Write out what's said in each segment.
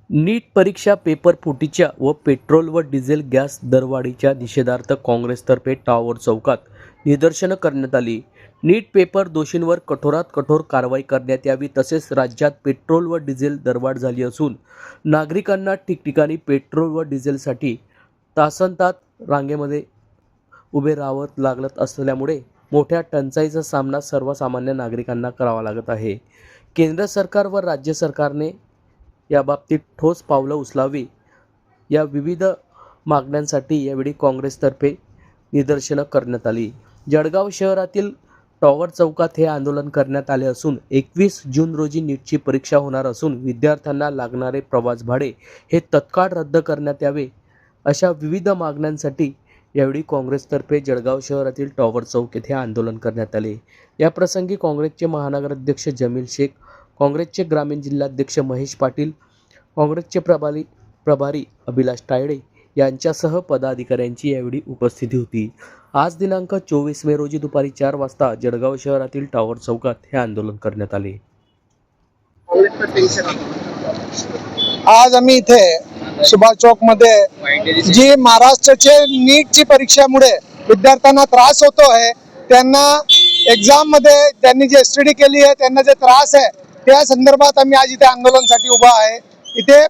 नीट परीक्षा पेपर फुटीच्या व पेट्रोल व डिझेल गॅस दरवाढीच्या निषेधार्थ काँग्रेसतर्फे टॉवर चौकात निदर्शनं करण्यात आली। नीट पेपर दोषींवर कठोरात कठोर कारवाई करण्यात यावी, तसेच राज्यात पेट्रोल व डिझेल दरवाढ झाली असून नागरिकांना ठिकठिकाणी पेट्रोल व डिझेलसाठी तासनतास रांगेमध्ये उभे राहावं लागत असल्यामुळे मोठ्या टंचाईचा सामना सर्वसामान्य नागरिकांना करावा लागत आहे। केंद्र सरकार व राज्य सरकारने याबाबतीत ठोस पावलं उचलावी या विविध मागण्यांसाठी यावेळी काँग्रेसतर्फे निदर्शनं करण्यात आली। जळगाव शहरातील टॉवर चौकात हे आंदोलन करण्यात आले असून 21 जून रोजी नीटची परीक्षा होणार असून विद्यार्थ्यांना लागणारे प्रवास भाडे हे तत्काळ रद्द करण्यात यावे अशा विविध मागण्यांसाठी यावेळी काँग्रेसतर्फे जळगाव शहरातील टॉवर चौक येथे आंदोलन करण्यात आले। या प्रसंगी काँग्रेसचे महानगराध्यक्ष जमील शेख, काँग्रेसचे ग्रामीण जिल्हाध्यक्ष महेश पाटील, काँग्रेसचे प्रभारी अभिलाष तायडे यांच्यासह पदाधिकाऱ्यांची यावेळी उपस्थिती होती। आज दिनांक 24 मे रोजी दुपारी 4 वाजता जळगाव शहरातील टॉवर चौकात हे आंदोलन करण्यात आले। आज आम्ही इथे सुभाष चौक मध्ये जी महाराष्ट्राचे नीटची परीक्षेमुळे विद्यार्थ्यांना त्रास होतो आहे, त्यांना एग्जाम मध्ये त्यांनी जी एसटीडी केली आहे त्यांना जे त्रास आहे त्या संदर्भात आम्ही आज इथे आंदोलनासाठी उभा आहे। इथे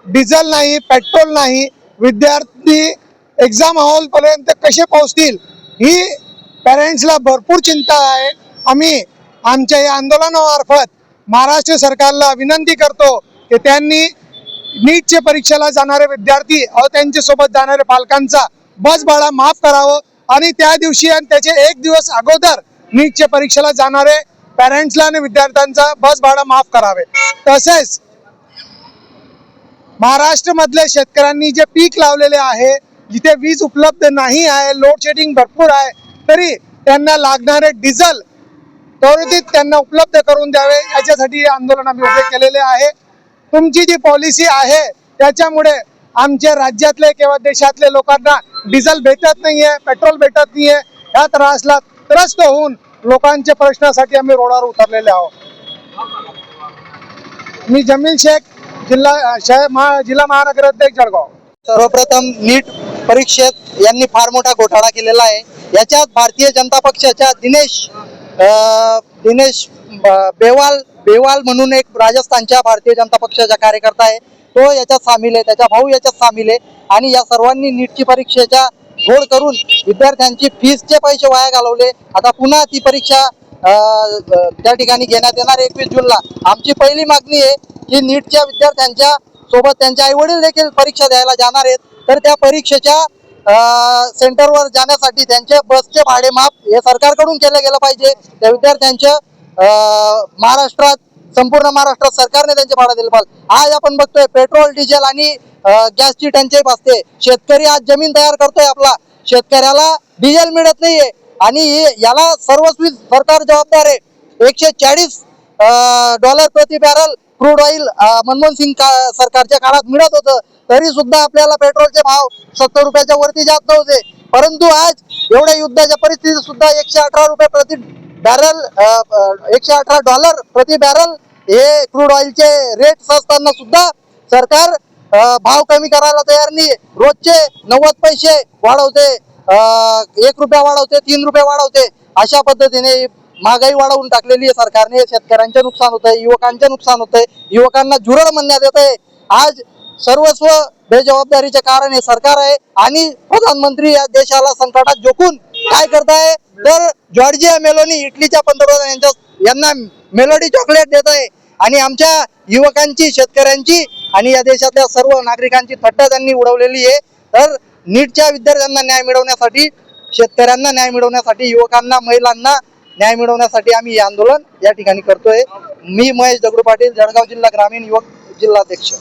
डिझेल नाही, पेट्रोल नाही, विद्यार्थी एग्जाम हॉल पर्यंत कसे पोहोचतील ही पेरेंट्सला भरपूर चिंता आहे। आम्ही आमच्या या आंदोलनामार्फत महाराष्ट्र सरकारला विनंती करतो की त्यांनी नीटच्या परीक्षेला जाणारे विद्यार्थी व त्यांच्या सोबत जाणारे पालकांचा बस भाडा माफ करावं आणि त्या दिवशी आणि त्याचे एक दिवस अगोदर नीटच्या परीक्षेला जाणारे पेरेंट्सला आणि विद्यार्थ्यांचा बस भाडा माफ करावे। तसेच महाराष्ट्र मधले शेतकऱ्यांनी जे पीक लावलेले आहे, जिथे वीज उपलब्ध नाही आहे, लोड शेडिंग भरपूर आहे, तरी त्यांना लागणारे डिझेल त्वरित त्यांना उपलब्ध करून द्यावे याच्यासाठी हे आंदोलन आम्ही उभे केलेले आहे। तुमची जी पॉलिसी आहे त्याच्यामुळे आमच्या राज्यातले किंवा देशातले लोकांना डिझेल भेटत नाहीये, पेट्रोल भेटत नाहीये, या त्रासला त्रस्त होऊन लोकांच्या प्रश्नासाठी आम्ही रोडावर उतरलेले आहोत। मी जमील शेख, जिल्हा महानगराध्यक्ष जळगाव। सर्वप्रथम नीट परीक्षेत यांनी फार मोठा घोटाळा केलेला आहे। याच्यात भारतीय जनता पक्षाच्या दिनेश बेवाल म्हणून एक राजस्थानच्या भारतीय जनता पक्षाचा कार्यकर्ता आहे, तो याच्यात सामील आहे, त्याचा भाऊ याच्यात सामील आहे आणि या सर्वांनी नीटची परीक्षेच्या घोळ करून विद्यार्थ्यांची फीसचे पैसे वाया घालवले। आता पुन्हा ती परीक्षा त्या ठिकाणी घेण्यात येणार 21 जूनला। आमची पहिली मागणी आहे की नीटच्या विद्यार्थ्यांच्या सोबत त्यांचे आई वडील देखील परीक्षा द्यायला जाणार आहेत, तर त्या परीक्षेच्या सेंटरवर जाण्यासाठी त्यांचे बसचे भाडे माफ हे सरकारकडून केलं गेलं पाहिजे। त्या विद्यार्थ्यांच्या महाराष्ट्रात संपूर्ण महाराष्ट्रात सरकारने त्यांचे भाडे दिले पाहिजे। आज आपण बघतोय पेट्रोल, डिझेल आणि गॅसची टंचाई भासते। शेतकरी आज जमीन तयार करतोय, आपला शेतकऱ्याला डिझेल मिळत नाहीये आणि याला सर्वस्वी सरकार जबाबदार आहे। $140 प्रति barrel crude oil Manmohan Singh सरकारच्या काळात मिळत होतं, तरी सुद्धा आपल्याला पेट्रोलचे भाव 70 रुपयाच्या वरती जात नव्हते। परंतु आज एवढ्या युद्धाच्या परिस्थितीत सुद्धा $118 प्रति बॅरल $118 प्रति बॅरल हे क्रूड ऑइलचे रेट असताना सुद्धा सरकार भाव कमी करायला तयार नाही। रोजचे 90 पैसे वाढवते, 1 रुपया वाढवते, 3 रुपये वाढवते, अशा पद्धतीने महागाई वाढवून टाकलेली आहे सरकारने। शेतकऱ्यांचे नुकसान होत आहे, युवकांचे नुकसान होत आहे, युवकांना झुरळ म्हणण्यात येत आहे। आज सर्वस्व बेजबाबदारीचे कारण हे सरकार आहे आणि प्रधानमंत्री या देशाला संकटात झोकून काय करताय, तर जॉर्जिया मेलोनी इटलीच्या पंतप्रधान यांना मेलोडी चॉकलेट देत आहे आणि आमच्या युवकांची, शेतकऱ्यांची आणि या देशातल्या सर्व नागरिकांची थट्टा त्यांनी उडवलेली आहे। तर नीटच्या विद्यार्थ्यांना न्याय मिळवण्यासाठी, शेतकऱ्यांना न्याय मिळवण्यासाठी, युवकांना, महिलांना न्याय मिळवण्यासाठी आम्ही हे आंदोलन या ठिकाणी करतोय। मी महेश दगडू पाटील, जळगाव जिल्हा ग्रामीण युवक जिल्हाध्यक्ष।